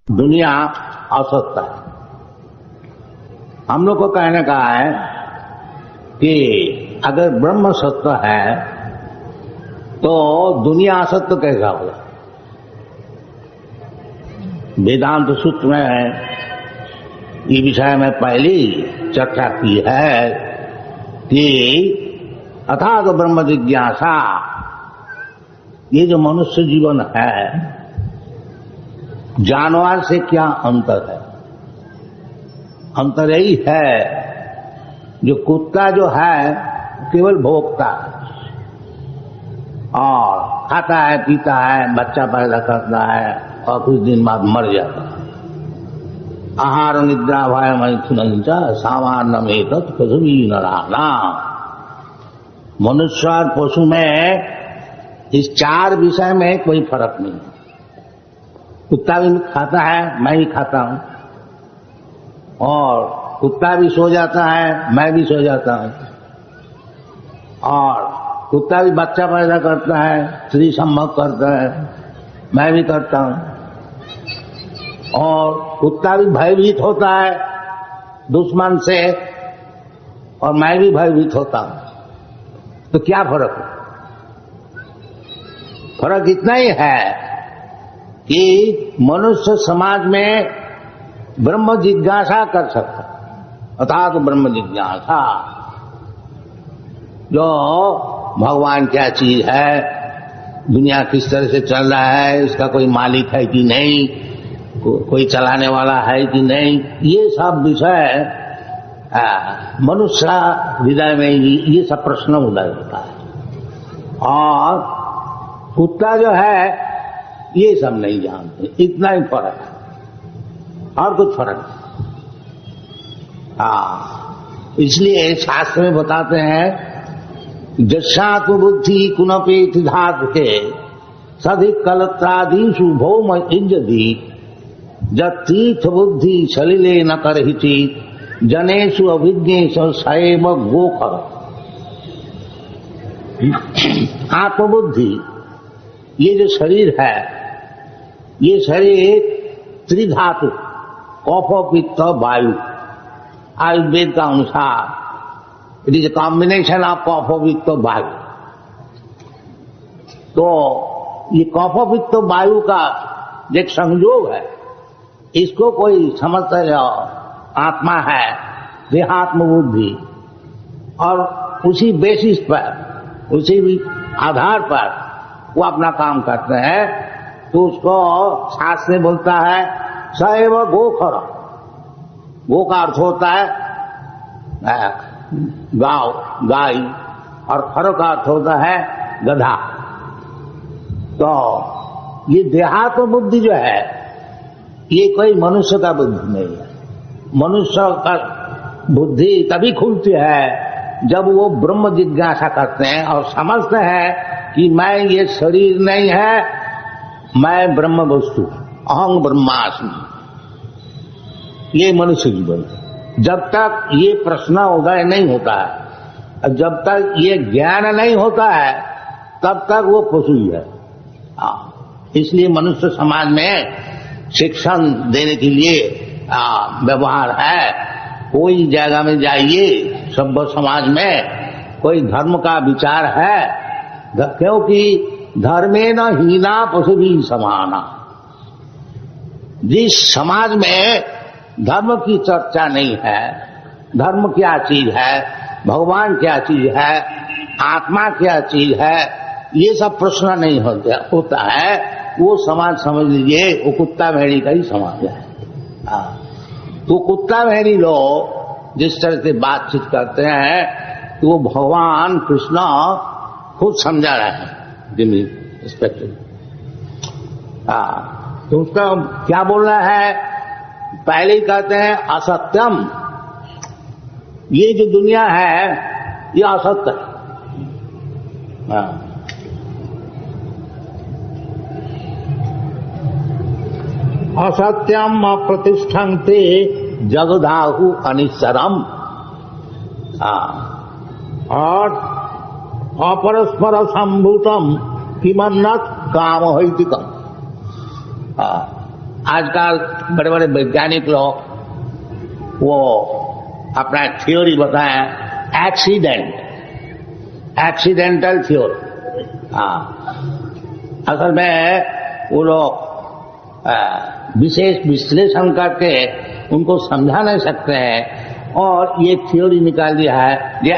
दुनिया असत्य है। हम लोग को कहने का है कि अगर ब्रह्म सत्य है तो दुनिया असत्य कैसा होगा। वेदांत सूत्र में ये विषय में पहली चर्चा की है कि अथात ब्रह्म जिज्ञासा, ये जो मनुष्य जीवन है जानवर से क्या अंतर है। अंतर यही है, जो कुत्ता जो है केवल भोगता है और खाता है पीता है, बच्चा पैदा करता है और कुछ दिन बाद मर जाता है। आहार निद्रा भय मैथुन सामान्य में पशुवी नराना। मनुष्य और पशु में इस चार विषय में कोई फर्क नहीं। कुत्ता भी खाता है, मैं भी खाता हूं, और कुत्ता भी सो जाता है, मैं भी सो जाता हूं, और कुत्ता भी बच्चा पैदा करता है, स्त्री संभोग करता है, मैं भी करता हूं, और कुत्ता भी भयभीत होता है दुश्मन से और मैं भी भयभीत होता हूं। तो क्या फर्क है? फर्क इतना ही है कि मनुष्य समाज में ब्रह्म जिज्ञासा कर सकता, अर्थात ब्रह्म जिज्ञासा, जो भगवान क्या चीज है, दुनिया किस तरह से चल रहा है, इसका कोई मालिक है कि नहीं, कोई चलाने वाला है कि नहीं, ये सब विषय मनुष्य हृदय में ये सब प्रश्न उदय होता है। और कुत्ता जो है ये सब नहीं जानते, इतना ही फर्क है और कुछ फर्क नहीं। इसलिए शास्त्र में बताते हैं जस्यात्म बुद्धि कुनपेत धातु के सधि कलत्रादिशु भौम इज्जति तीर्थ बुद्धि सलिले न करहिति जनेषु अभिज्ञेषु सैव गोखर। आत्मबुद्धि, ये जो शरीर है, ये शरीर त्रिधातु कफ पित्त वायु, आयुर्वेद का अनुसार it is a combination of kapha pitta vayu. तो ये कफ पित्त वायु का एक संयोग है, इसको कोई समझता है आत्मा है, देहात्म बुद्धि, और उसी बेसिस पर, उसी आधार पर वो अपना काम करते हैं। तो उसको शास्त्र में बोलता है सैव गोखर। गो का अर्थ होता है गांव, गाय, और खर का अर्थ होता है गधा। तो ये देहात्म बुद्धि जो है ये कोई मनुष्य का बुद्धि नहीं है। मनुष्य का बुद्धि तभी खुलती है जब वो ब्रह्म जिज्ञासा करते हैं और समझते हैं कि मैं ये शरीर नहीं है, मैं ब्रह्म वस्तु, अहं ब्रह्मास्मि। ये मनुष्य जीवन। जब तक ये प्रश्न उदय नहीं होता है, जब तक ये ज्ञान नहीं होता है, तब तक वो पशु ही है। इसलिए मनुष्य समाज में शिक्षण देने के लिए व्यवहार है। कोई जगह में जाइए, सभ्य समाज में कोई धर्म का विचार है, क्योंकि धर्मे न हीना पशु भी समाना। जिस समाज में धर्म की चर्चा नहीं है, धर्म क्या चीज है, भगवान क्या चीज है, आत्मा क्या चीज है, ये सब प्रश्न नहीं होता है, वो समाज समझ लीजिए वो कुत्ता भेड़ी का ही समाज है। तो कुत्ता भेड़ी लोग जिस तरह से बातचीत करते हैं तो वो भगवान कृष्ण खुद समझा रहे हैं जिन रिस्पेक्टिव। तो उसका क्या बोलना है, पहले ही कहते हैं असत्यम, ये जो दुनिया है ये असत्य है। असत्यम अप्रतिष्ठन्ते जगदाहु अनिश्चरम। और अपरस्पर संभूतम किमन्नत काम हैतिकम। आजकल बड़े बड़े वैज्ञानिक लोग वो अपना थ्योरी बताए, एक्सीडेंटल थ्योरी। हाँ, असल में वो लोग विशेष विश्लेषण करके उनको समझा नहीं सकते हैं और ये थ्योरी निकाल दिया है ये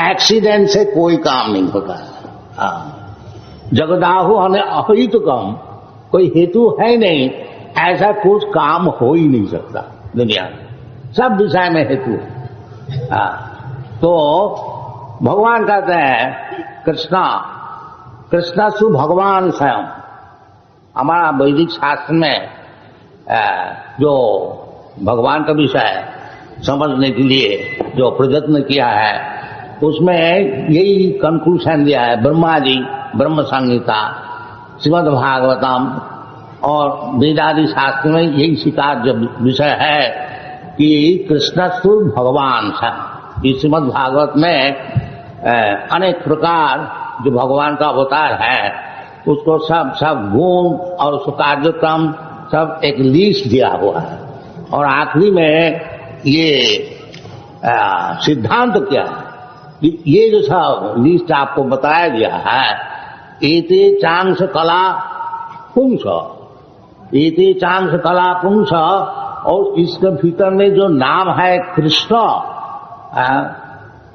एक्सीडेंट से कोई काम नहीं होता। जगदाहु हमें अहितुकम, कोई हेतु है नहीं, ऐसा कुछ काम हो ही नहीं सकता दुनिया में, सब विषय में हेतु है। तो भगवान कहते हैं कृष्णा सु भगवान स्वयं। हमारा वैदिक शास्त्र में जो भगवान का विषय समझने के लिए जो प्रयत्न किया है उसमें यही कंक्लूजन दिया है। ब्रह्मा जी ब्रह्म संहिता, श्रीमद् भागवतम और वेदादि शास्त्र में यही स्वीकार जो विषय है कि कृष्णस्तु भगवान है। इस श्रीमद् भागवत में अनेक प्रकार जो भगवान का अवतार है उसको सब गुण और उसका कार्यक्रम सब एक लिस्ट दिया हुआ है और आखिरी में ये सिद्धांत क्या है, ये जो सब लिस्ट आपको बताया गया है, एते चांस कला पुंस, और इसके भीतर में जो नाम है कृष्ण,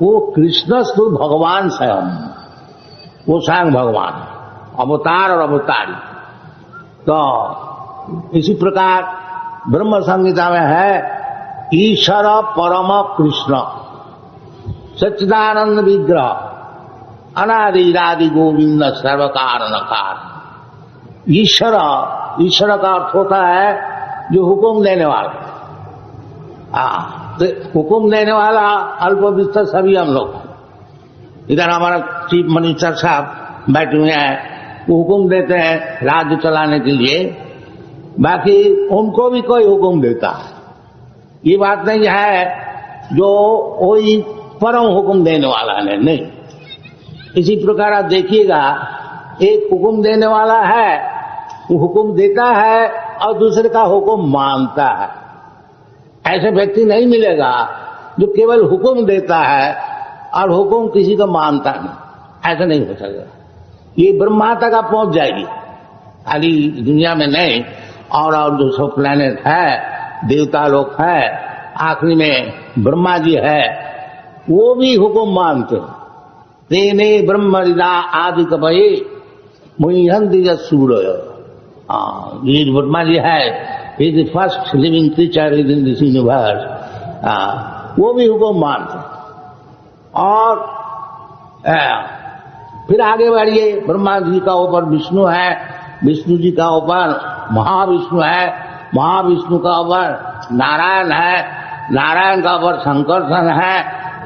वो कृष्णस्तु भगवान स्वयं, वो स्वयं भगवान अवतार और अवतारी। तो इसी प्रकार ब्रह्म संहिता में है ईश्वर परम कृष्ण सच्चिदानंद विग्रह अनादिरादि गोविंद सर्व कारणकार। ईश्वर का अर्थ होता है जो हुक्म देने वाला। तो हुक्म देने वाला अल्प विस्तर सभी हम लोग। इधर हमारा चीफ मिनिस्टर साहब बैठे हुए हैं, वो हुक्म देते हैं राज्य चलाने के लिए, बाकी उनको भी कोई हुक्म देता है। ये बात नहीं है जो कोई परम हुक्म देने वाला है, नहीं। इसी प्रकार आप देखिएगा, एक हुक्म देने वाला है, वो हुक्म देता है और दूसरे का हुक्म मानता है। ऐसे व्यक्ति नहीं मिलेगा जो केवल हुक्म देता है और हुक्म किसी का मानता नहीं, ऐसा नहीं हो सकेगा। ये ब्रह्मा तक आप पहुंच जाएगी, खाली दुनिया में नहीं, और जो सब प्लैनेट है, देवता लोग है, आखिरी में ब्रह्मा जी है, वो भी हुक्म मानते हैं। तेने ब्रह्म हृदा आदि कवये मुह्यन्ति सूर्य। ये ब्रह्मा जी है, is the first living creature in this universe, वो भी हुक्म मानते। और फिर आगे बढ़िए, ब्रह्मा जी का ऊपर विष्णु है, विष्णु जी का ऊपर महाविष्णु है, महाविष्णु का ऊपर नारायण है, नारायण का ऊपर शंकरसन है।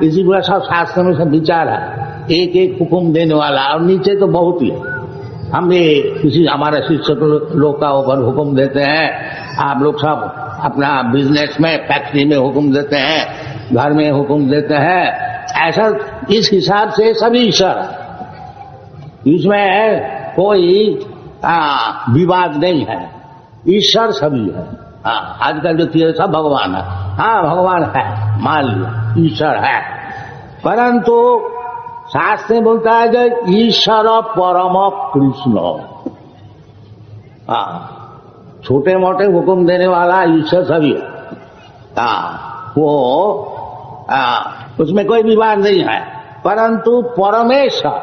इसी प्रकार सब शास्त्र में सब विचार है, एक एक हुक्म देने वाला। और नीचे तो बहुत ही, हम भी किसी हमारे शिक्षक लोग का ऊपर हुक्म देते हैं, आप लोग सब अपना बिजनेस में, फैक्ट्री में हुक्म देते हैं, घर में हुक्म देते हैं। ऐसा इस हिसाब से सभी ईश्वर है, इसमें कोई विवाद नहीं है, ईश्वर सभी है। आजकल जो चीजें सब भगवान है, हाँ भगवान है, मान लिया ईश्वर है, परंतु शास्त्र में बोलता है कि ईश्वर परम कृष्ण। छोटे मोटे हुक्म देने वाला ईश्वर सभी है, वो उसमें कोई विवाद नहीं है। परंतु परमेश्वर,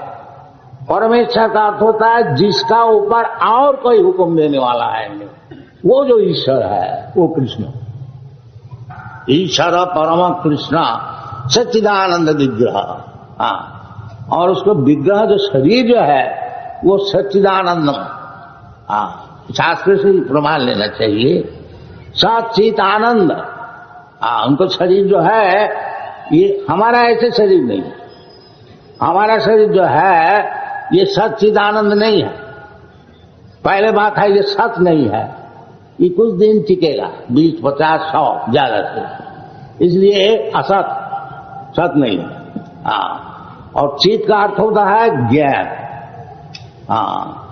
परमेश्वर का अर्थ होता है जिसका ऊपर और कोई हुक्म देने वाला है, वो जो ईश्वर है वो कृष्ण। ईश्वर परम कृष्ण सच्चिदानंद विग्रह। और उसको विग्रह जो शरीर जो है वो सच्चिदानंद, शास्त्र से प्रमाण लेना चाहिए। सच्चित आनंद, उनको शरीर जो है ये हमारा ऐसे शरीर नहीं है। हमारा शरीर जो है ये सच्चिदानंद नहीं है। पहले बात है ये सच नहीं है, ये कुछ दिन टिकेगा, 20, 50, 100 ज्यादा से, इसलिए असत, सत नहीं है। और चित का अर्थ होता है ज्ञान।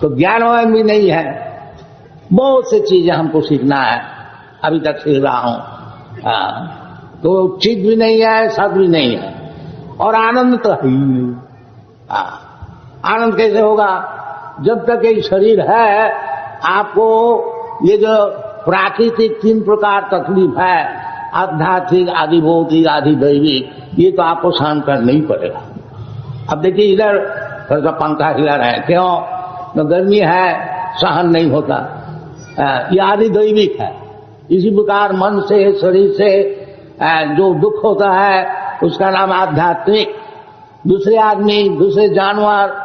तो ज्ञानवान भी नहीं है, बहुत से चीजें हमको सीखना है, अभी तक सीख रहा हूं। तो चित भी नहीं है, सत भी नहीं है, और आनंद तो है ही नहीं। आनंद कैसे होगा? जब तक ये शरीर है, आपको ये जो प्राकृतिक 3 प्रकार तकलीफ है, आध्यात्मिक, आदि भौतिक, आदि दैविक, ये तो आपको सहन करना ही पड़ेगा। अब देखिए इधर थोड़ा सा पंखा हिला रहे हैं, क्यों? तो गर्मी है, सहन नहीं होता, ये आदि दैविक है। इसी प्रकार मन से, शरीर से जो दुख होता है उसका नाम आध्यात्मिक। दूसरे आदमी, दूसरे जानवर,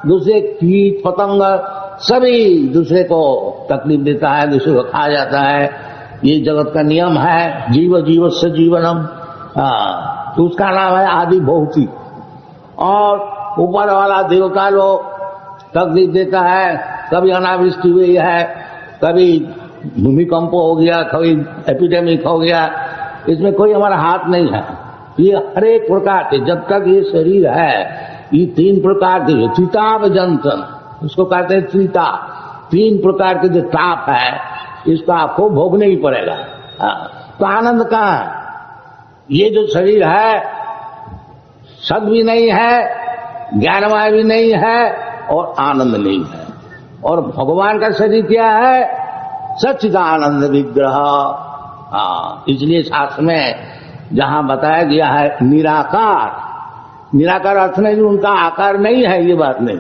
दूसरे कीट पतंग सभी दूसरे को तकलीफ देता है, दूसरे को खा जाता है। ये जगत का नियम है, जीव जीवस्य जीवनम। तो उसका नाम है आदि भौतिक। और ऊपर वाला देवता लोग तकलीफ देता है, कभी अनावृष्टि हुई है, कभी भूमिकंप हो गया, कभी एपिडेमिक हो गया, इसमें कोई हमारा हाथ नहीं है। ये हर एक प्रकार के, जब तक ये शरीर है, ये 3 प्रकार के त्रिताप जंतन, उसको कहते हैं त्रिता, 3 प्रकार के जो ताप है, इसको आपको भोगना ही पड़ेगा। तो आनंद कहाँ है? ये जो शरीर है सद भी नहीं है, ज्ञानमय भी नहीं है, और आनंद नहीं है। और भगवान का शरीर क्या है? सच्चिदानंद विग्रह। इसलिए शास्त्र में जहां बताया गया है निराकार, निराकार अर्थ नहीं उनका आकार नहीं है, ये बात नहीं।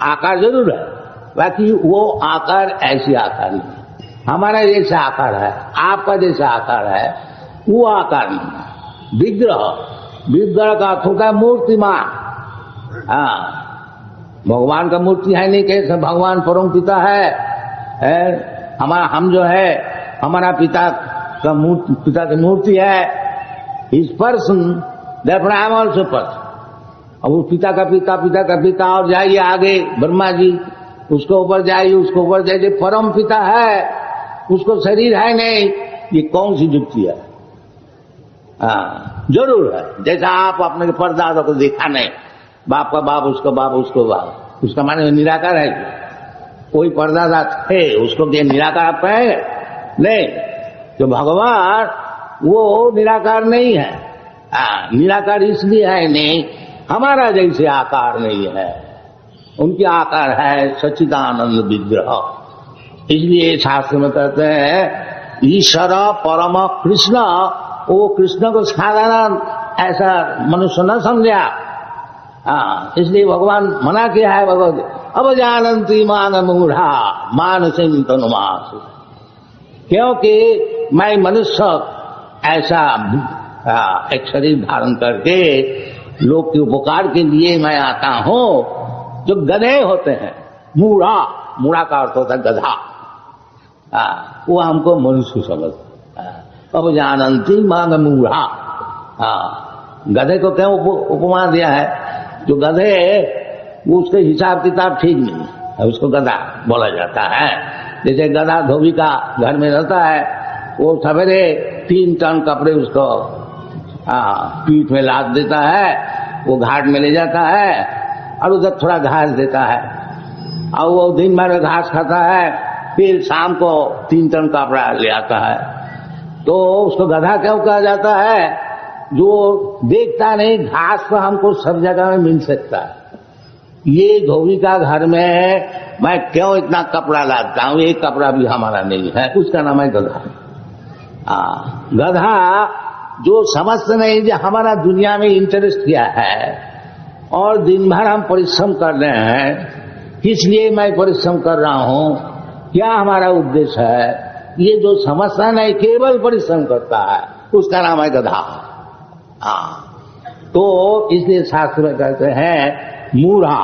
आकार जरूर है, बाकी वो आकार ऐसी आकार नहीं। हमारा जैसा आकार है, आपका जैसा आकार है, वो आकार नहीं। विग्रह, विग्रह का अर्थ होता है मूर्तिमान। भगवान का मूर्ति है नहीं, कैसे? भगवान परम पिता है हमारा, हम जो है हमारा पिता का मूर्ति, पिता की मूर्ति है। इस person therefore I am also person। अब वो पिता का पिता, पिता का पिता, और जाइए आगे ब्रह्मा जी, उसको ऊपर जाइए, उसको ऊपर जाइए, परम पिता है, उसको शरीर है नहीं। ये कौन सी युक्ति है? जरूर है। जैसा आप अपने परदादा को देखा नहीं, बाप का बाप, उसका बाप, उसको बाप, उसका माने निराकार है। कोई परदादा थे, उसको क्या निराकार आप कहेंगे? नहीं। जो भगवान वो निराकार नहीं है। निराकार इसलिए है नहीं, हमारा जैसे आकार नहीं है, उनके आकार है सच्चिदानंद विग्रह। इसलिए शास्त्र में कहते हैं ईश्वर परम कृष्ण, वो कृष्ण को साधारण ऐसा मनुष्य न समझा। इसलिए भगवान मना किया है भगवत अब जानती मान मूढ़ा मानसिक तनुमास, क्योंकि मैं मनुष्य ऐसा एक शरीर धारण करके लोग के उपकार के लिए मैं आता हूं। जो गधे होते हैं, मूढ़ा, मूढ़ा का अर्थ होता है गधा, वो हमको मनुष्य समझते। अब जानती मान मूढ़ा, गधे को क्यों उपमा दिया है? जो गधे वो उसके हिसाब किताब ठीक नहीं है, उसको गधा बोला जाता है। जैसे गधा धोबी का घर में रहता है, वो सवेरे 3 टन कपड़े उसको पीठ में लाद देता है, वो घाट में ले जाता है और उधर थोड़ा घास देता है, और वो दिन भर घास खाता है, फिर शाम को 3 टन कपड़ा ले आता है। तो उसको गधा क्यों कहा जाता है? जो देखता नहीं, घास तो हमको सब जगह में मिल सकता है। ये धोबी का घर में मैं क्यों इतना कपड़ा लाता हूं, एक कपड़ा भी हमारा नहीं है, उसका नाम है गधा। गधा जो समझते नहीं जो हमारा दुनिया में इंटरेस्ट क्या है, और दिन भर हम परिश्रम कर रहे हैं, किस लिए मैं परिश्रम कर रहा हूं, क्या हमारा उद्देश्य है, ये जो समझता नहीं केवल परिश्रम करता है, उसका नाम है गधा। तो इसलिए शास्त्र में कहते हैं मूढ़ा।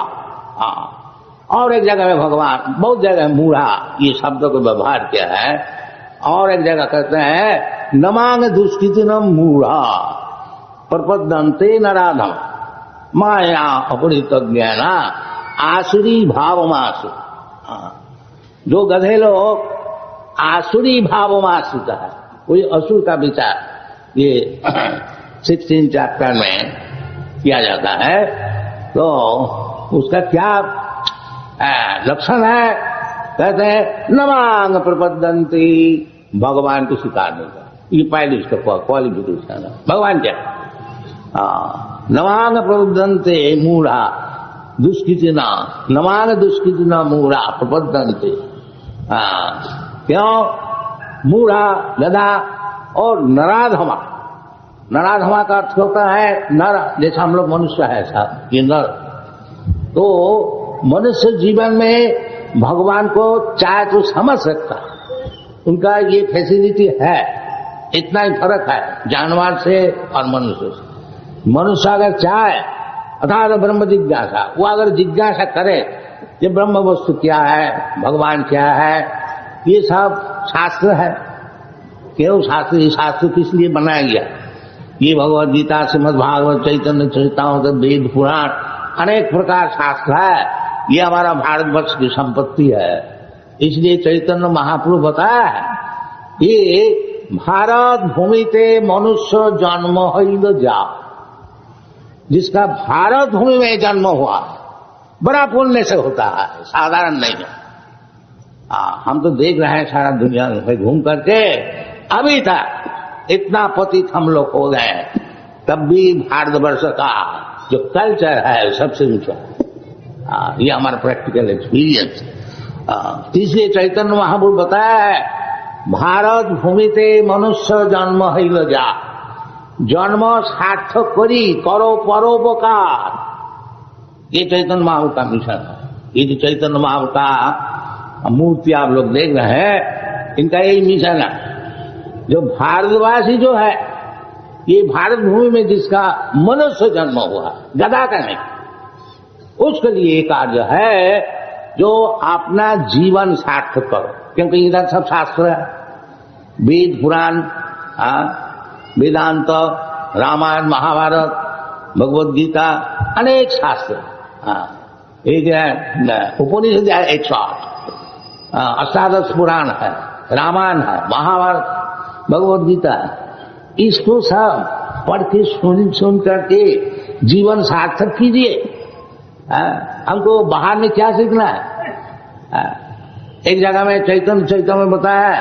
और एक जगह में भगवान, बहुत जगह मूढ़ा ये शब्द को व्यवहार किया है, और एक जगह कहते हैं नमांग दुष्कृति न मूढ़ा प्रपद्यन्ते नराधम माया अपरित ज्ञाना आसुरी भावमासु। जो गधे लोग आसुरी भावमासुत है, कोई असुर का विचार, ये 16 चैप्टर में किया जाता है। तो उसका क्या लक्षण है? कहते हैं नमांग प्रपद्यन्ते, भगवान को स्वीकार नहीं कर। ये पहले इसका क्वालिफिकेशन है। भगवान क्या नमांग प्रपद्यन्ते मूढ़ा दुष्कृतिना, नमांग दुष्कृतिना मूढ़ा प्रपद्यन्ते। क्यों? मूढ़ा गधा और नराधमा। नराधमा का अर्थ होता है नर, जैसा हम लोग मनुष्य है साहब, ये नर। तो मनुष्य जीवन में भगवान को चाहे तो समझ सकता, उनका ये फैसिलिटी है, इतना ही फर्क है जानवर से और मनुष्य से। मनुष्य अगर चाहे अर्थात ब्रह्म जिज्ञासा, वो अगर जिज्ञासा करे ये ब्रह्म वस्तु क्या है, भगवान क्या है, ये सब शास्त्र है। क्यों शास्त्र? ये शास्त्र किस लिए बनाया गया? ये भगवद गीता, श्रीमद् भागवत, चैतन्य चरितामृत, वेद पुराण, अनेक प्रकार शास्त्र है। ये हमारा भारतवर्ष की संपत्ति है। इसलिए चैतन्य महाप्रभु बताया है ये भारत भूमि ते मनुष्य जन्म हईल जा, जिसका भारत भूमि में जन्म हुआ बड़ा पुण्य से होता है, साधारण नहीं है। हम तो देख रहे हैं सारा दुनिया में घूम करके, अभी तक इतना पतित हम लोग हो गए, तब भी भारतवर्ष का जो कल्चर है सबसे ऊंचा। ये हमारा प्रैक्टिकल एक्सपीरियंस। तीसरे चैतन्य महाप्रभु बताया है भारत भूमि ते मनुष्य जन्म हईल जा, जन्म सार्थक करी करो परोपकार। ये चैतन्य महाप्रभु का मिशन है। ये जो चैतन्य महाप्रभु का मूर्ति आप लोग देख रहे हैं, इनका यही मिशन है। जो भारतवासी जो है, ये भारत भूमि में जिसका मनुष्य जन्म हुआ, गधा का नहीं, उसके लिए एक कार्य है जो अपना जीवन सार्थक करो। क्योंकि इधर सब शास्त्र है, वेद पुराण, वेदांत, रामायण, महाभारत, भगवद गीता, अनेक शास्त्र। एक है उपनिषद है 108, अष्टादश पुराण है, रामायण है, महाभारत, भगवद गीता। इसको सब पढ़ के सुन करके जीवन सार्थक कीजिए। हमको बाहर में क्या सीखना है? एक जगह में चैतन्य में बताया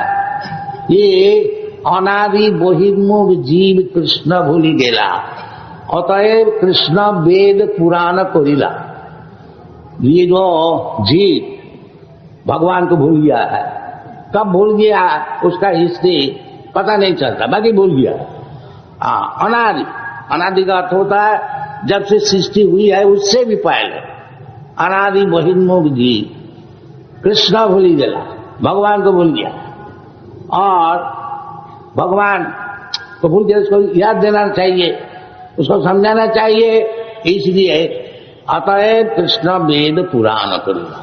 ये अनादि बहिर्मुख जीव कृष्ण भूली गेला, अतएव कृष्ण वेद पुराण करिला। ये जो जीव भगवान को भूल गया है, कब भूल गया उसका हिस्ट्री पता नहीं चलता, बाकी भूल गया। अनादि का अर्थ होता है जब से सृष्टि हुई है उससे भी पहले। अनादि बहिर्मुख जीव कृष्ण भूली गया, भगवान को भूल गया, और भगवान को भूल गया, उसको याद देना चाहिए, उसको समझाना चाहिए। इसलिए अतएव कृष्ण वेद पुराण करेगा।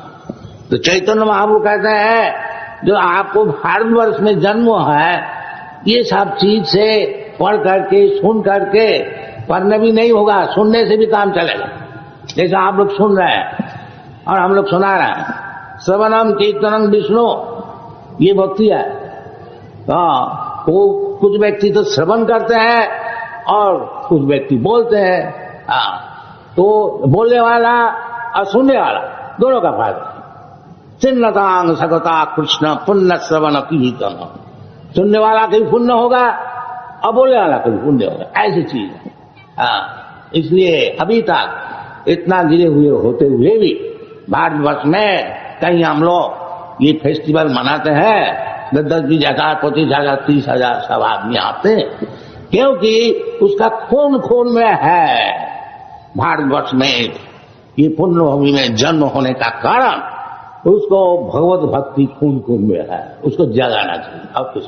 तो चैतन्य महाप्रभु कहते हैं जो आपको भारतवर्ष में जन्म है, ये सब चीज से पढ़ करके सुन करके, पढ़ने भी नहीं होगा, सुनने से भी काम चलेगा। जैसे आप लोग सुन रहे हैं और हम लोग सुना रहे हैं, श्रवणम कीर्तनम विष्णु, ये भक्ति है। तो कुछ व्यक्ति तो श्रवण करते हैं और कुछ व्यक्ति बोलते हैं। तो बोलने वाला और सुनने वाला दोनों का फायदा। चिन्नतांग सगता कृष्ण पुण्य श्रवण कीर्तन, सुनने वाला कभी पुण्य होगा और बोलने वाला कभी पुण्य होगा, ऐसी चीज है। इसलिए अभी तक इतना गिरे हुए होते हुए भी भारतवर्ष में कहीं हम लोग ये फेस्टिवल मनाते हैं, 10-10, 20,000, 25,000, 30,000 सब आदमी आते हैं, क्योंकि उसका खून में है। भारतवर्ष में ये पुण्य भूमि में जन्म होने का कारण उसको भगवत भक्ति खून में है, उसको जगाना चाहिए। अब कुछ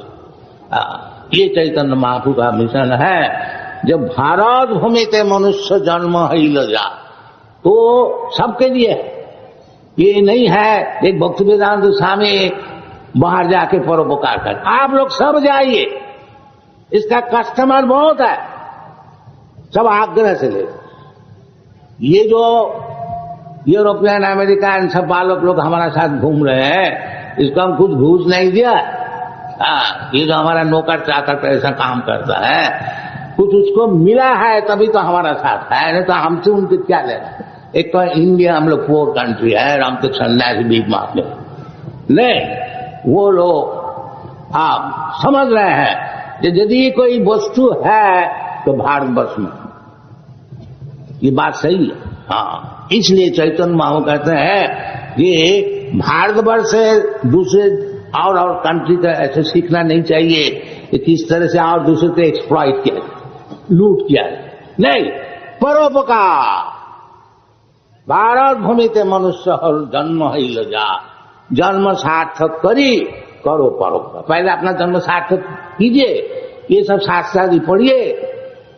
ये चैतन्य महाप्रभु का मिशन है। जब भारत भूमि ते मनुष्य जन्म हईल जा, तो सबके लिए ये नहीं है एक भक्ति वेदांत स्वामी बाहर जाके परोपकार कर। आप लोग सब जाइए, इसका कस्टमर बहुत है, सब आग्रह से ले। ये जो यूरोपियन अमेरिकन सब बालक लोग हमारा साथ घूम रहे हैं, इसको हम कुछ घूस नहीं दिया। ये जो हमारा नौकर चाकर पर ऐसा काम करता है, कुछ उसको मिला है तभी तो हमारा साथ है, नहीं तो हमसे उनके क्या लेना। एक तो इंडिया हम लोग पोर कंट्री है, हम तो सन्यासी भीख मांगते, नहीं, वो लोग आप समझ रहे हैं कि यदि कोई वस्तु है तो भारतवर्ष में, ये बात सही है। हाँ, इसलिए चैतन्य महाप्रभु कहते हैं कि भारतवर्ष से दूसरे और कंट्री का ऐसे सीखना नहीं चाहिए कि किस तरह से और दूसरे को एक्सप्लॉइट किया, लूट किया। नहीं, परोपकार। भारत भूमि ते मनुष्य हर जन्म ही लजा, जन्म सार्थक करी करो परोपकार। पहले अपना जन्म सार्थक कीजिए, ये सब शास्त्रादि पढ़िए,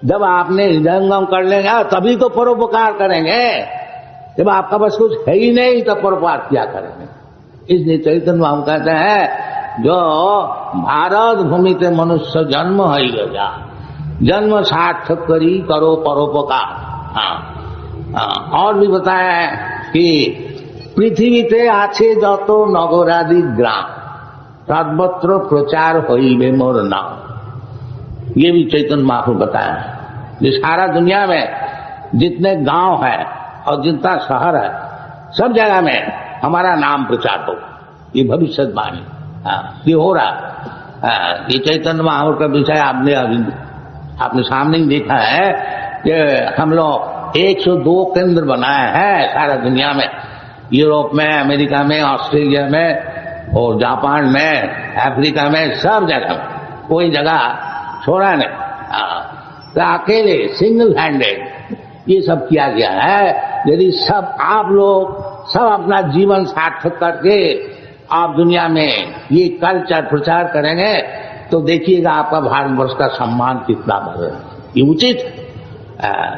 जब आपने हृदयंगम कर लेंगे तभी तो परोपकार करेंगे। जब आपका बस कुछ है ही नहीं तो परोपकार क्या करेंगे। इसलिए चैतन्य महाप्रभु कहते हैं जो भारत भूमि ते मनुष्य जन्म है लजा, जन्म सार्थक करी करो परोपकार। हाँ, और भी बताया है कि पृथ्वीते आछे जतो नगरादि ग्राम, सर्वत्र प्रचार होइबे मोर नाम। ये भी चैतन्य महाप्रभु बताया है। ये सारा दुनिया में जितने गांव है और जितना शहर है, सब जगह में हमारा नाम प्रचार हो। ये भविष्यवाणी ये हो रहा। ये चैतन्य महाप्रभु का विषय आपने सामने ही देखा है कि हम लोग 102 केंद्र बनाए हैं सारा दुनिया में, यूरोप में, अमेरिका में, ऑस्ट्रेलिया में और जापान में, अफ्रीका में, सब जगह, कोई जगह छोड़ा नहीं। तो अकेले सिंगल हैंडेड ये सब किया गया है। यदि सब आप लोग सब अपना जीवन सार्थक करके आप दुनिया में ये कल्चर प्रचार करेंगे तो देखिएगा आपका भारतवर्ष का सम्मान कितना बढ़ेगा। ये उचित है।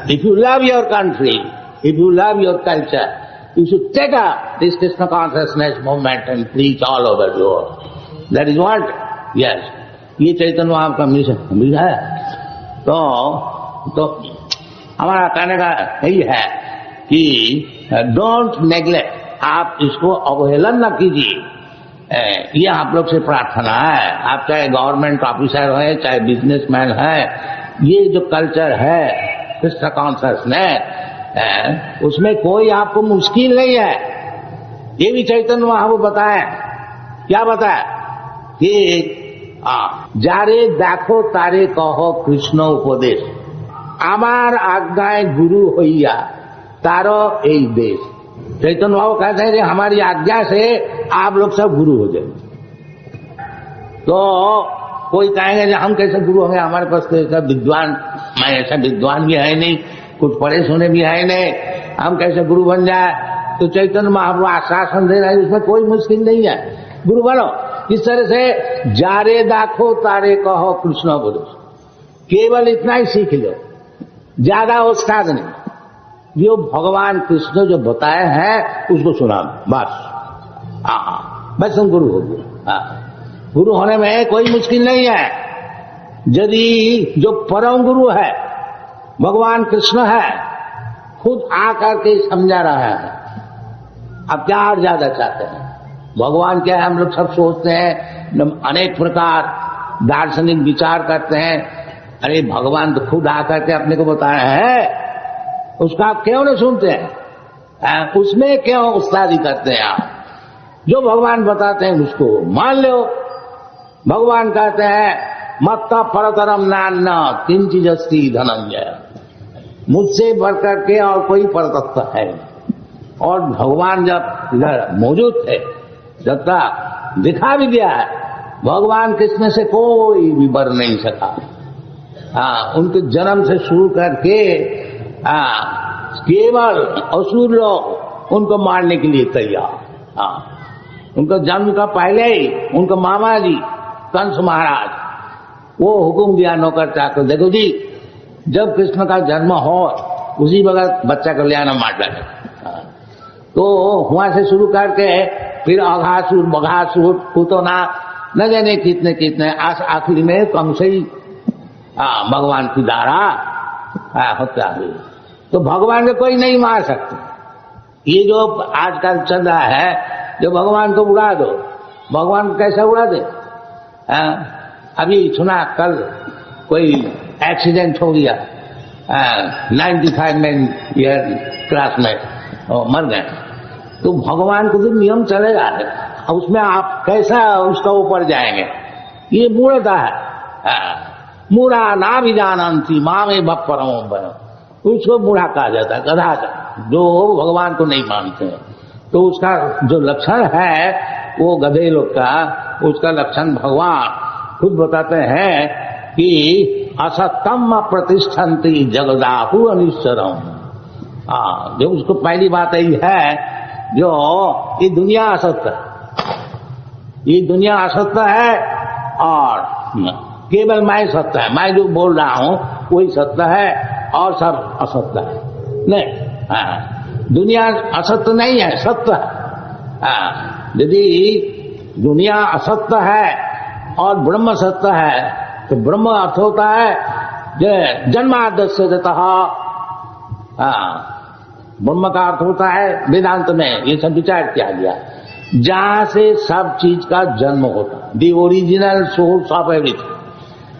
If you love your country, if you love your culture, you should take up this Krishna consciousness movement and preach all over the world. That is what? Yes. ये चैतन्य महाप्रभु का मिशन है। तो हमारा कहने का यही है कि डोंट नेग्लेक्ट, आप इसको अवहेलन न कीजिए। ये आप लोग से प्रार्थना है। आप चाहे गवर्नमेंट ऑफिसर है, चाहे बिजनेसमैन है, ये जो कल्चर है कृष्ण कॉन्शियसनेस, उसमें कोई आपको मुश्किल नहीं है। ये भी चैतन्य महाप्रभु बताए। क्या बताया कि যারে দেখো তারে কহ কৃষ্ণ উপদেশ, আমার आज्ञाएं गुरु হইয়া तारो এই देश। चैतन्य बाबू कहते हैं कि हमारी आज्ञा से आप लोग सब गुरु हो जाएंगे। तो कोई कहेंगे हम कैसे गुरु होंगे, हमारे पास तो ऐसा विद्वान, मैं ऐसा विद्वान भी है नहीं, कुछ पढ़े सुने भी है नहीं, हम कैसे गुरु बन जाए। तो चैतन्य महाप्रभु आश्वासन दे रहे हैं उसमें कोई मुश्किल नहीं है, गुरु बनो। इस तरह से जारे दाखो तारे कहो कृष्ण उपदेश, केवल इतना ही सीख लो, ज्यादा उस्ताद नहीं। जो भगवान कृष्ण जो बताए हैं उसको सुना बस। बस तुम गुरु हो गए। गुरु होने में कोई मुश्किल नहीं है। यदि जो परम गुरु है भगवान कृष्ण है, खुद आकर के समझा रहा है, अब क्या और ज्यादा चाहते हैं। भगवान क्या है, हम लोग सब सोचते हैं, अनेक प्रकार दार्शनिक विचार करते हैं। अरे भगवान तो खुद आकर के अपने को बताया है, उसका आप क्यों नहीं सुनते हैं, उसमें क्यों उस्तादी करते हैं आप। जो भगवान बताते हैं उसको मान लो। भगवान कहते हैं मत्ता परतरम नान्ना किंचित् अस्ति धनंजय, मुझसे बढ़कर के और कोई परतत्व है। और भगवान जब इधर मौजूद थे, जब तक दिखा भी दिया है, भगवान कृष्ण से कोई भी बढ़ नहीं सका। उनके जन्म से शुरू करके केवल असुर लोग उनको मारने के लिए तैयार। उनका जन्म का पहले ही उनका मामा जी कंस महाराज वो हुक्म दिया नौकर चाकर, देखो जी जब कृष्ण का जन्म हो उसी वक्त बच्चा को ले आना मार डाले। तो वहां से शुरू करके फिर अघासुर बघासुर पुतना न जाने कितने कितने, आखिरी में कंस ही भगवान की दारा होता है। तो भगवान को कोई नहीं मार सकते। ये जो आजकल चल रहा है, जो भगवान को उड़ा दो, भगवान को कैसे उड़ा दे। अभी सुना कल कोई एक्सीडेंट हो गया, 95 में ईयर क्लास में मर गए। तो भगवान को जो नियम चलेगा उसमें आप कैसा उसका ऊपर जाएंगे, ये मूढ़ता है। मूढ़ा ना भी जानती माँ में बप परमो बनो, उसको बूढ़ा कहा जाता है, गधा का, जो भगवान को नहीं मानते हैं। तो उसका जो लक्षण है वो गधे लोग का, उसका लक्षण भगवान खुद बताते हैं कि असतम प्रतिष्ठन्ति जगदाहु अनिश्चरम। जो उसको पहली बात यही है, जो ये दुनिया असत्य है, ये दुनिया असत्य है और केवल मैं सत्य है, मैं जो बोल रहा हूं वही सत्य है और सब असत्य है। नहीं, दुनिया असत्य नहीं है, सत्य है। यदि दुनिया असत्य है और ब्रह्म सत्य है तो ब्रह्म अर्थ होता है जो जन्माद्यस्य जतः। ब्रह्म का अर्थ होता है वेदांत में ये सब विचार किया गया, जहां से सब चीज का जन्म होता है, the original source of everything,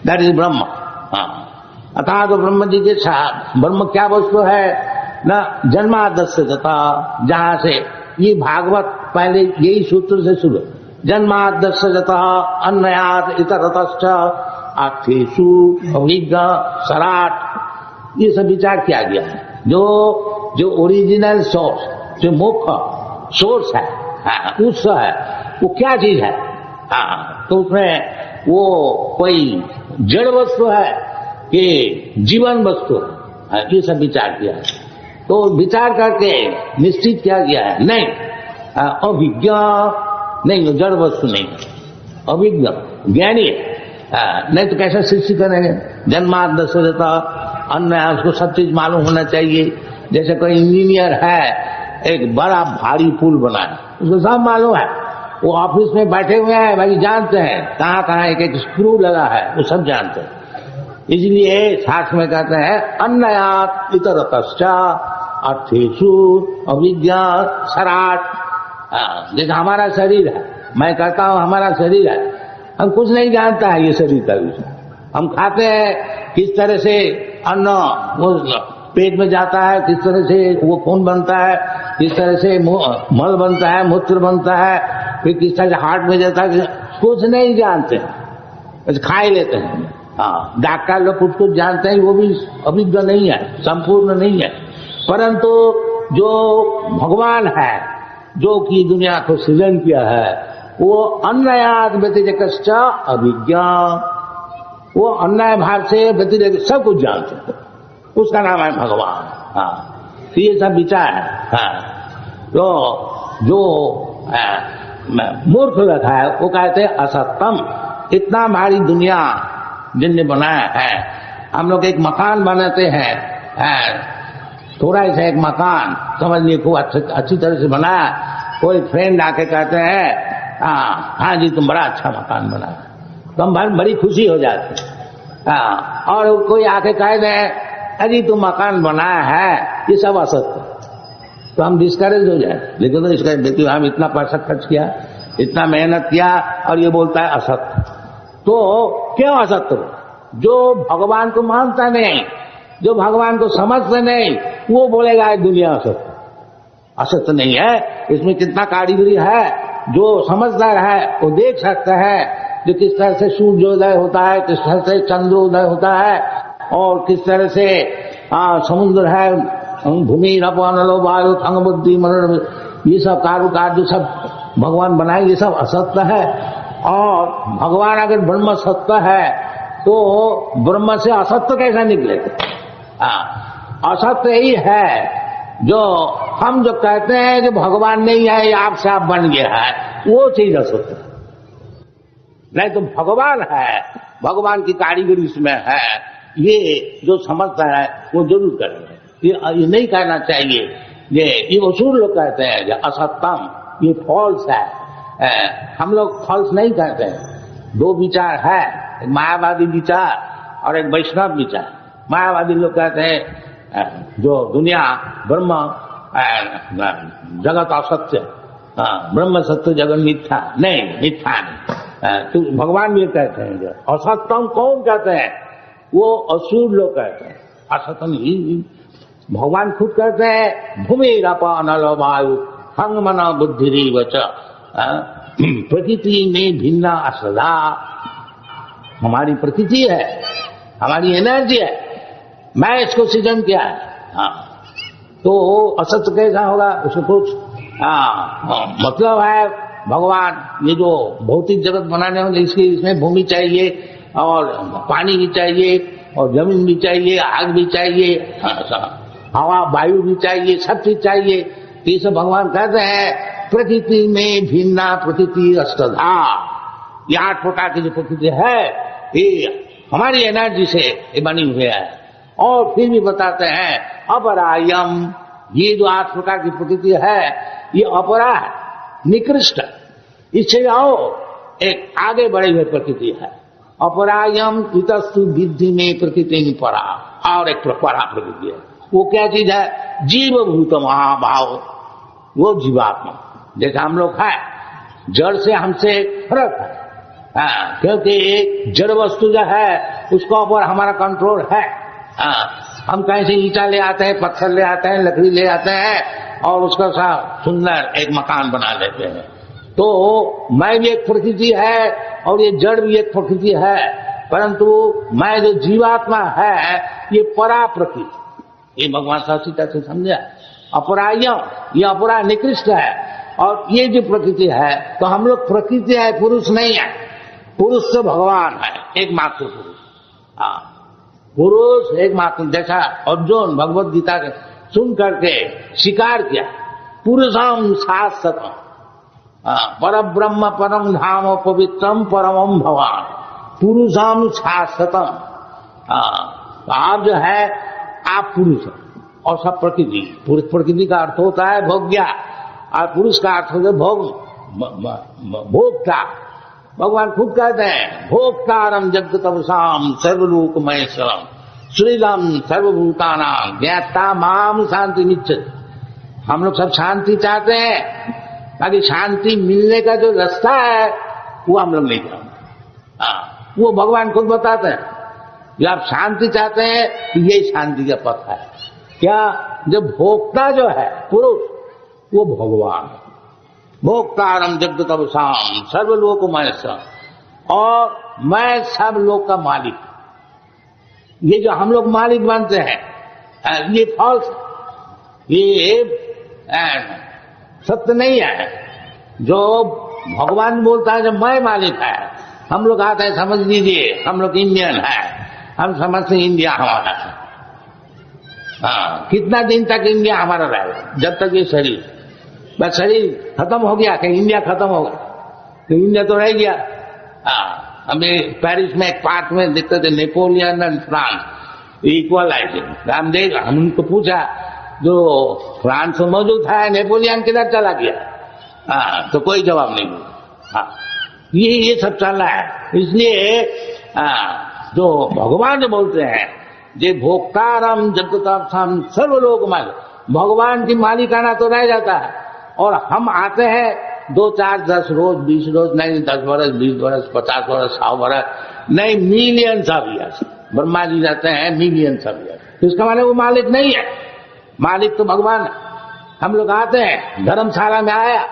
that is ब्रह्म। अर्थात तो ब्रह्म जी के साथ ब्रह्म क्या वस्तु है न, जन्माद्यस्य जतः, जहां से ये भागवत पहले यही सूत्र से शुरू, जन्माद्यस्य जतः अन्नयात् इतरतश्च अर्थेषु अभिज्ञ सराट, ये सब विचार किया गया है। जो ओरिजिनल सोर्स, जो मुख्य सोर्स है, उत्स है, वो क्या चीज है? तो उसमें वो कोई जड़ वस्तु है कि जीवन वस्तु है, ये सब विचार किया है। तो विचार करके निश्चित किया गया है, नहीं अभिज्ञ नहीं, जड़ वस्तु नहीं, अभिज्ञ ज्ञानी है। नहीं तो कैसे सृष्टि करेंगे? जन्माद्यस्य जतः अन्न है, उसको सब चीज मालूम होना चाहिए। जैसे कोई इंजीनियर है, एक बड़ा भारी पुल बनाए, उसको सब मालूम है, वो ऑफिस में बैठे हुए हैं, भाई जानते हैं कहाँ कहाँ एक एक स्क्रू लगा है, वो सब जानते हैं। इसलिए शास्त्र में कहते हैं अन्नयात् इतरतश्च अर्थेषु अभिज्ञा सराट। जैसे हमारा शरीर है, मैं कहता हूँ हमारा शरीर है, हम कुछ नहीं जानता है ये शरीर का विषय। हम खाते हैं, किस तरह से अन्न वो पेट में जाता है, किस तरह से वो खून बनता है, किस तरह से मल बनता है, मूत्र बनता है, फिर किस तरह से हार्ट में जाता है, कुछ नहीं जानते, बस खा ही लेते हैं। डॉक्टर लोग कुछ कुछ जानते हैं, वो भी अभिज्ञ नहीं है, संपूर्ण नहीं है। परंतु जो भगवान है, जो कि दुनिया को सृजन किया है, वो अन्नयात् व्यतिरेकश्च अभिज्ञ, वो अन्याय भाव से व्यतिरेक सब कुछ जानते हैं, उसका नाम है भगवान। तो ये सब विचार है। तो जो मूर्ख रखा है वो कहते हैं असत्यम। इतना भारी दुनिया जिनने बनाया है, हम लोग एक मकान बनाते हैं, थोड़ा सा एक मकान समझ लिए खूब अच्छी तरह से बनाया, कोई फ्रेंड आके कहते हैं हाँ जी तुम बड़ा अच्छा मकान बनाया, तो हम बड़ी खुशी हो जाती है। और कोई आके कह दे अजी तुम मकान बनाया है, ये सब असत्य, तो हम डिस्करेज हो जाए। लेकिन तो इसका देखिए हम इतना पैसा खर्च किया, इतना मेहनत किया, और ये बोलता है असत्य। तो क्यों असत्य? जो भगवान को मानता नहीं, जो भगवान को समझता नहीं, वो बोलेगा दुनिया असत्य। असत्य नहीं है, इसमें कितना कारीगरी है। जो समझदार है वो देख सकता है जो किस तरह से सूर्योदय होता है, किस तरह से चंद्रोदय होता है, और किस तरह से समुद्र है, भूमि नलो वायु अंग बुद्धि मनोरम, ये सब कारुकार्य जो सब भगवान बनाए, ये सब असत्य है। और भगवान अगर ब्रह्म सत्य है तो ब्रह्म से असत्य कैसा निकलेगा? असत्य ही है जो हम जो कहते हैं कि भगवान नहीं है, आपसे आप बन गया है, वो चीज असत्य है। नहीं तो भगवान है, भगवान की कारीगरी इसमें है, ये जो समझता है वो जरूर करेंगे। ये नहीं कहना चाहिए, ये असुर लोग कहते हैं जो असत्यम, ये फॉल्स है। हम लोग फॉल्स नहीं कहते हैं। दो विचार है, एक मायावादी विचार और एक वैष्णव विचार। मायावादी लोग कहते हैं जो दुनिया ब्रह्म जगत असत्य, ब्रह्म सत्य जगत मिथ्या, नहीं मिथ्या नहीं। तो भगवान भी कहते हैं जो असत्यम कौन कहते हैं? वो असुर लोग कहते हैं। असत्यम ही भगवान खुद कहते हैं भूमि रप अनल वायु हंग मन बुद्धि वच। प्रकृति में भिन्ना असदा, हमारी प्रकृति है, हमारी एनर्जी है, मैं इसको सृजन किया है। हाँ, तो असत्य कैसा होगा? उसको कुछ मतलब है भगवान ये जो भौतिक जगत बनाने होंगे इसमें भूमि चाहिए और पानी भी चाहिए और जमीन भी चाहिए, आग भी चाहिए, हवा वायु भी चाहिए, सब चीज चाहिए। तो ये सब भगवान कहते हैं प्रकृति में भिन्ना प्रकृति अष्टधा, ये 8 प्रकार की जो प्रकृति है ये हमारी एनर्जी से ये बनी हुई है। और फिर भी बताते हैं अपरायम, ये जो 8 प्रकार की प्रकृति है ये अपरा है, निकृष्ट, इससे आओ एक आगे बढ़ी हुई प्रकृति है। अपरायम इतस्तु विद्धि में प्रकृति परा, और एक परा प्रकृति है। वो क्या चीज है? जीव भूत महाभाव, वो जीवात्मा। जैसे हम लोग है, जड़ से हमसे फर्क है, क्योंकि जड़ वस्तु जो है उसका ऊपर हमारा कंट्रोल है। हम कहीं से ईंटा ले आते हैं, पत्थर ले आते हैं, लकड़ी ले आते हैं और उसका सा सुंदर एक मकान बना लेते हैं। तो मैं भी एक प्रकृति है और ये जड़ भी एक प्रकृति है, परंतु मैं जो जीवात्मा है ये परा प्रकृति, ये भगवान शास्त्रीता से समझा। अपरायम, ये अपरा निकृष्ट है, और ये जो प्रकृति है तो हम लोग प्रकृति है, पुरुष नहीं है। पुरुष तो भगवान है, एकमात्र पुरुष। हाँ, पुरुष एकमात्र। जैसा अर्जुन भगवत गीता के सुन करके स्वीकार किया, पुरुषम शाश्वतम पर ब्रह्म परम धाम पवित्रम परमम भगवान पुरुषम शाश्वतम। आप जो है आप पुरुष और सब प्रकृति। पुरुष प्रकृति का अर्थ होता है भोग्या और पुरुष का अर्थ होता है भोक्ता। भगवान खुद कहते हैं भोक्तारम जगतवसाम सर्वलोक महेश्वरम श्रीलम सर्वभूतानां ज्ञाता माम शांति निश्चित। हम लोग सब शांति चाहते हैं, बाकी शांति मिलने का जो रास्ता है वो हम लोग नहीं जानते। वो भगवान खुद बताते हैं, जब आप शांति चाहते हैं तो ये शांति का पथ है। क्या? जब भोक्ता जो है पुरुष वो भगवान है। भोक्तारम जगतवसाम सर्वलोक महेश्वरम, और मैं सब लोग का मालिक। ये जो हम लोग मालिक बनते हैं ये फॉल्स, ये सत्य नहीं है। जो भगवान बोलता है जब मैं मालिक है, हम लोग आते हैं समझ लीजिए हम लोग इंडियन है, हम समझते इंडिया हमारा है। कितना दिन तक इंडिया हमारा रहेगा? जब तक ये शरीर, बस शरीर खत्म हो गया कि इंडिया खत्म हो गया, तो इंडिया तो रह गया। हमें पेरिस में एक पार्क में देखते थे नेपोलियन एंड फ्रांस इक्वलाइजिंग। हम देख, हम उनको पूछा जो फ्रांस में मौजूद था नेपोलियन किधर चला गया? तो कोई जवाब नहीं दिया। ये सब चल रहा है। इसलिए जो भगवान जो बोलते हैं जे भोक्तारम जगतम सर्वलोक मालिक, भगवान की मालिकाना तो रह जाता है, और हम आते हैं 2, 4, 10 रोज, 20 रोज, नहीं 10 वर्ष, 20 वर्ष, 50 वर्ष, 100 वर्ष, नहीं millions of years. Brahma ji रहते हैं मिलियंस ऑफ ईयर्स, तो इसका माने वो मालिक नहीं है। मालिक तो भगवान है। हम लोग आते हैं, धर्मशाला में आया,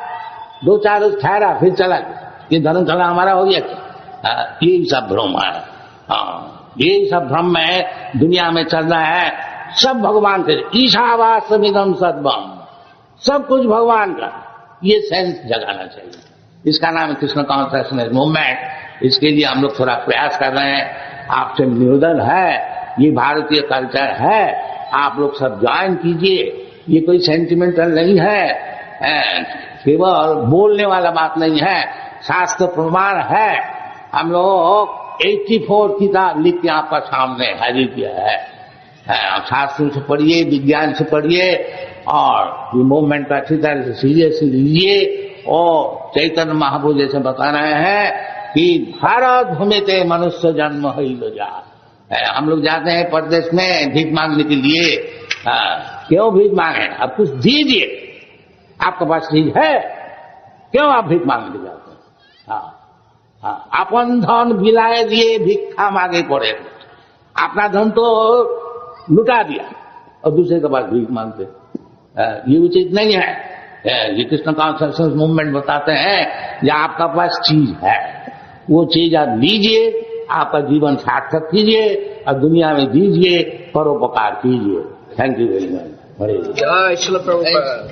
2, 4 रोज ठहरा, फिर चला गया। ये धर्मशाला हमारा हो गया क्या? ये सब भ्रम है। ये सब भ्रम में दुनिया में चल रहा है। सब भगवान के ईशावास्यमिदं सर्वम, सब कुछ भगवान का। ये सेंस जगाना चाहिए। इसका नाम है कृष्ण कॉन्शियसनेस मूवमेंट। इसके लिए हम लोग थोड़ा प्रयास कर रहे हैं। आपसे निवेदन है, ये भारतीय कल्चर है, आप लोग सब ज्वाइन कीजिए। ये कोई सेंटिमेंटल नहीं है, केवल बोलने वाला बात नहीं है, शास्त्र प्रमाण है। हम लोग 84 किताब लिख के आपका सामने हाजिर किया है। शास्त्रों से पढ़िए, विज्ञान से पढ़िए, और ये मूवमेंट का अच्छी तरह से सीरियसली लीजिए। और चैतन्य महाप्रभु जैसे बता रहे हैं कि भारत भूमिते मनुष्य जन्म ही लो जा। हम लोग जाते हैं परदेश में भीख मांगने के लिए। क्यों भीख मांगे? अब कुछ दीजिए, आपके पास चीज है, क्यों आप भीख मांगने जाते हैं? अपन धन बिलाए दिए भिक्षा मांगे पड़े। अपना धन तो लुटा दिया और दूसरे के पास भीख मांगते, ये उचित नहीं है। ये कृष्ण कॉन्शियसनेस मूवमेंट बताते हैं कि आपका पास चीज है, वो चीज आप लीजिए, आपका जीवन सार्थक कीजिए और दुनिया में दीजिए, परोपकार कीजिए। Thank you very much. जय श्रील प्रभुपाद।